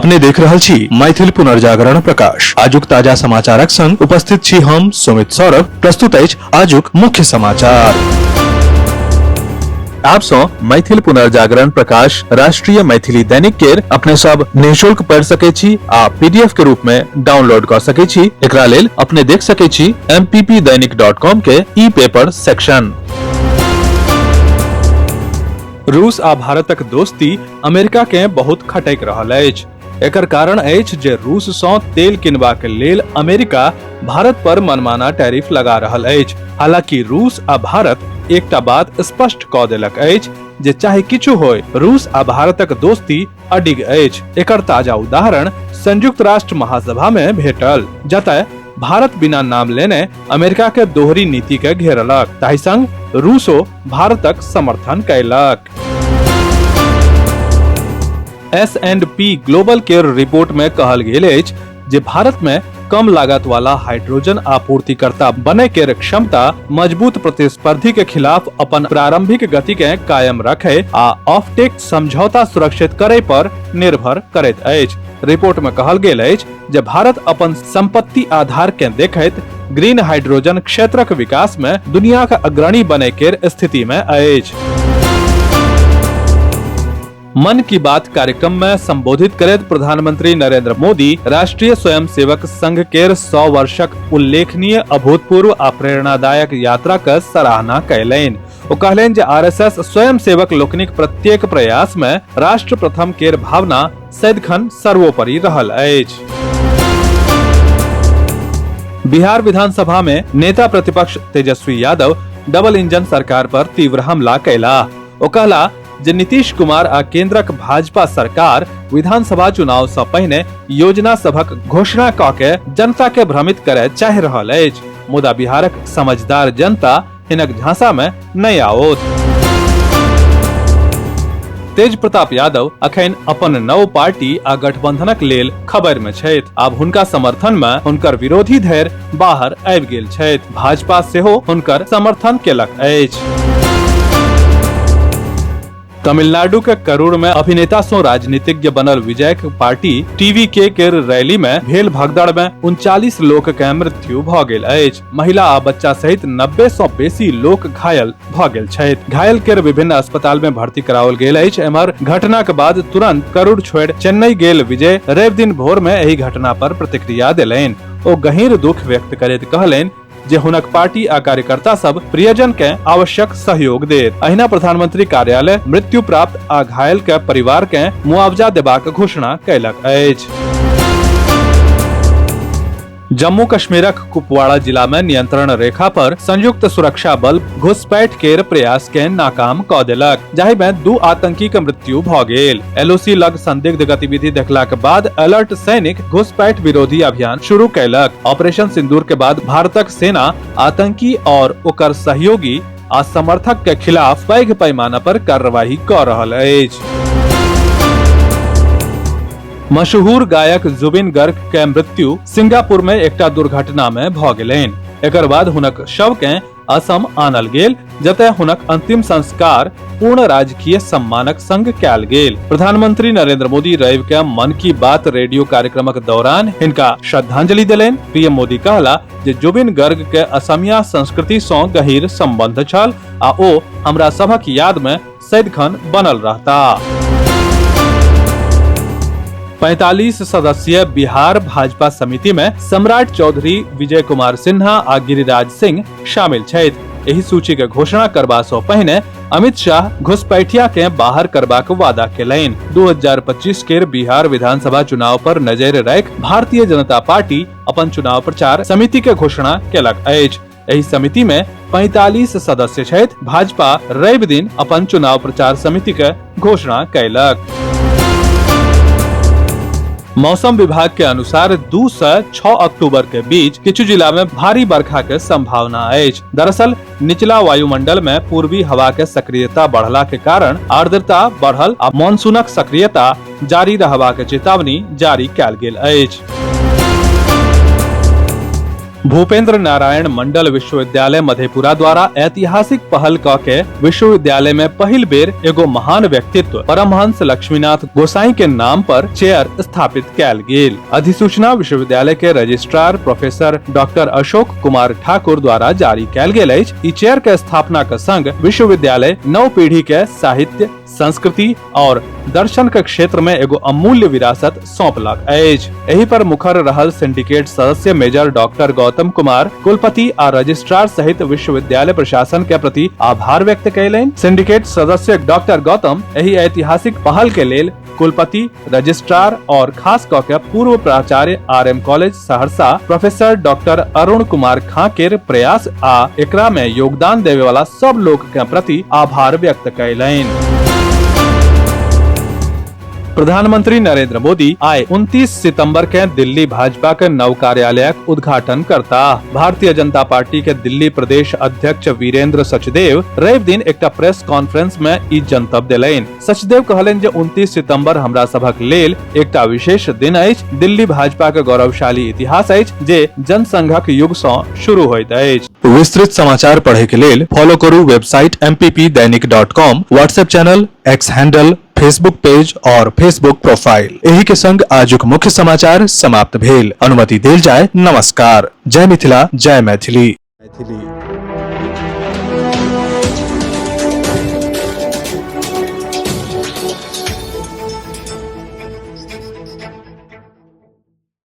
अपने देख रहल छी मैथिल पुनर्जागरण प्रकाश। आजुक ताजा समाचारक संग उपस्थित छी हम सुमित सौरभ। प्रस्तुत अछि आजुक मुख्य समाचार। आप सो मैथिल पुनर्जागरण प्रकाश राष्ट्रीय मैथिली दैनिक केर अपने सब निःशुल्क पढ़ सके छी आ पीडीएफ के रूप में डाउनलोड कर सके छी। एकरा लेल अपने देख सके छी mppdainik.com के ई पेपर सेक्शन। रूस आ भारतक दोस्ती अमेरिका के बहुत खटक रहल अछि। एकर कारण अछि जे रूस सँ तेल किनबाक लेल अमेरिका भारत पर मनमाना टैरिफ लगा रहल अछि। हालांकि रूस आ भारत एकटा बात स्पष्ट कऽ देलक अछि जे चाहे किछु होय, रूस आ भारतक दोस्ती अडिग अछि। एकर ताजा उदाहरण संयुक्त राष्ट्र महासभा में भेटल, जतय भारत बिना नाम लेने अमेरिका के दोहरी नीति के घेरलक, ताहि संग रूसो भारतक समर्थन कयलक। S&P ग्लोबल के रिपोर्ट में कहल गेल अछि जे भारत में कम लागत वाला हाइड्रोजन आपूर्तिकर्ता बने के क्षमता मजबूत प्रतिस्पर्धी के खिलाफ अपन प्रारंभिक गति के कायम रखे आ ऑफटेक समझौता सुरक्षित करे पर निर्भर करैत अछि। रिपोर्ट में कहल गेल अछि जे भारत अपन संपत्ति आधार के देखैत ग्रीन हाइड्रोजन क्षेत्रक विकास में दुनिया का अग्रणी बने के स्थिति में अछि। मन की बात कार्यक्रम में संबोधित करैत प्रधानमंत्री नरेंद्र मोदी राष्ट्रीय स्वयंसेवक संघ केर 100 वर्षक उल्लेखनीय, अभूतपूर्व आ प्रेरणादायक यात्रा के सराहना कयलनि। ओ कहलनि जे आरएसएस स्वयंसेवक लोकनिक प्रत्येक प्रयास में राष्ट्र प्रथम केर भावना सदिखन सर्वोपरि रहल अछि। बिहार विधानसभा में नेता प्रतिपक्ष तेजस्वी यादव डबल इंजन सरकार पर तीव्र हमला कयला। ओ कहला जे नीतीश कुमार आ केंद्रक भाजपा सरकार विधानसभा चुनाव सँ पहिने योजना सभक घोषणा कऽ के जनता के भ्रमित करय चाहि रहल अछि, मुदा बिहारक समझदार जनता हिनक झांसा में नहि आओत। तेज प्रताप यादव अखन अपन नव पार्टी आ गठबंधनक लेल खबर में छथि। आब हुनका समर्थन में हुनकर विरोधी धैर्य बाहर आबि गेल छथि। भाजपा सेहो हुनकर समर्थन केलक अछि। तमिलनाडु के करूर में अभिनेता सो राजनीतिज्ञ बनल विजय पार्टी टीवीके के रैली में भेल भगदड़ में 39 लोक के मृत्यु भ गेल अछि। महिला आ बच्चा सहित 90 सँ बेसी लोक घायल भ गेल छथि। घायल के विभिन्न अस्पताल में भर्ती कराओल गेल अछि। एम्हर घटना के बाद तुरंत करूर छोड़ि चेन्नई गेल विजय रवि दिन भोर में एहि घटना पर प्रतिक्रिया देलनि। ओ गहींर दुख व्यक्त करैत कहलनि जे हुनक पार्टी आ कार्यकर्ता सब प्रियजन के आवश्यक सहयोग देत। अहिना प्रधानमंत्री कार्यालय मृत्यु प्राप्त आ घायल के परिवार के मुआवजा देबाक घोषणा कयलक अछि। जम्मू कश्मीरक कुपवाड़ा जिला में नियंत्रण रेखा पर संयुक्त सुरक्षा बल घुसपैठ केर प्रयास के नाकाम कऽ देलक, जाहि में 2 आतंकी के मृत्यु भऽ गेल। एलओसी लग संदिग्ध गतिविधि देखला के बाद अलर्ट सैनिक घुसपैठ विरोधी अभियान शुरू कयलक। ऑपरेशन सिंदूर के बाद भारतक सेना आतंकी और ओकर सहयोगी आ समर्थक के खिलाफ पैघ पैमाना पर कार्रवाई कऽ रहल अछि। मशहूर गायक जुबिन गर्ग के मृत्यु सिंगापुर में एकटा दुर्घटना में भऽ गेलनि। एकर बाद हुनक शव के असम आनल गेल, जतय हुनक अंतिम संस्कार पूर्ण राजकीय सम्मानक संग कयल गेल। प्रधानमंत्री नरेंद्र मोदी रवि के मन की बात रेडियो कार्यक्रमक दौरान हिनका श्रद्धांजलि देलनि। पीएम मोदी कहला जे जुबिन गर्ग के असमिया संस्कृति सँ गहीर संबंध छल आ ओ हमरा सभक याद में सदिखन बनल रहता। 45 सदस्यीय बिहार भाजपा समिति में सम्राट चौधरी, विजय कुमार सिन्हा आ गिरिराज सिंह शामिल छथि। एहि सूची के घोषणा करबा सँ पहिने अमित शाह घुसपैठिया के बाहर करबाक वादा केलनि। 2025 के बिहार विधानसभा चुनाव पर नजरि राखि भारतीय जनता पार्टी अपन चुनाव प्रचार समिति के घोषणा केलक अछि। एहि समिति में 45 सदस्य छथि। भाजपा रवि दिन अपन चुनाव प्रचार समिति के घोषणा कयलक। मौसम विभाग के अनुसार 2 से 6 अक्टूबर के बीच किछु जिला में भारी बरखा के संभावना अछि। दरअसल निचला वायुमंडल में पूर्वी हवा के सक्रियता बढ़ला के कारण आर्द्रता बढ़ल आ मानसूनक सक्रियता जारी रहबाक चेतावनी जारी कयल गेल अछि। भूपेंद्र नारायण मंडल विश्वविद्यालय मधेपुरा द्वारा ऐतिहासिक पहल क के विश्वविद्यालय में पहिल बेर एगो महान व्यक्तित्व परमहंस लक्ष्मीनाथ गोसाई के नाम पर चेयर स्थापित कैल गेल। अधिसूचना विश्वविद्यालय के registrar professor doctor Ashok Kumar Thakur द्वारा जारी कैल गेल अछि। ई चेयर के स्थापना के संग विश्वविद्यालय नव पीढ़ी के साहित्य, संस्कृति और दर्शन के क्षेत्र में एगो अमूल्य विरासत सौंपलक अछि। एही पर मुखर रहल सिंडिकेट सदस्य मेजर डॉक्टर गौतम कुमार कुलपति आ रजिस्ट्रार सहित विश्वविद्यालय प्रशासन के प्रति आभार व्यक्त कयलनि। सिंडिकेट सदस्य डॉक्टर गौतम एही ऐतिहासिक पहल के लेल कुलपति, रजिस्ट्रार और खास कऽ के पूर्व प्राचार्य RM college Saharsa professor doctor Arun Kumar Khan के प्रयास आ एकरा में योगदान देवे वाला सब लोग के प्रति आभार व्यक्त कयलनि। प्रधानमंत्री नरेंद्र मोदी आए 29 सितंबर के दिल्ली भाजपा के नव कार्यालय उद्घाटन करता। भारतीय जनता पार्टी के दिल्ली प्रदेश अध्यक्ष वीरेंद्र सचदेव रवि दिन एक प्रेस कॉन्फ्रेंस में ई जनतब दिलैन। सचदेव कहलनि जे 29 सितंबर हमरा सभक लेल एक विशेष दिन अछि। दिल्ली भाजपा के गौरवशाली इतिहास अछि जे जनसंघक युग से शुरू होइत अछि। विस्तृत समाचार पढ़े के लेल फॉलो करू website mppdainik.com, WhatsApp channel, x handle, Facebook page और फेसबुक प्रोफाइल। एही के संग आजुक मुख्य समाचार समाप्त भेल। अनुमति देल जाय। नमस्कार। जय मिथिला, जय मैथिली।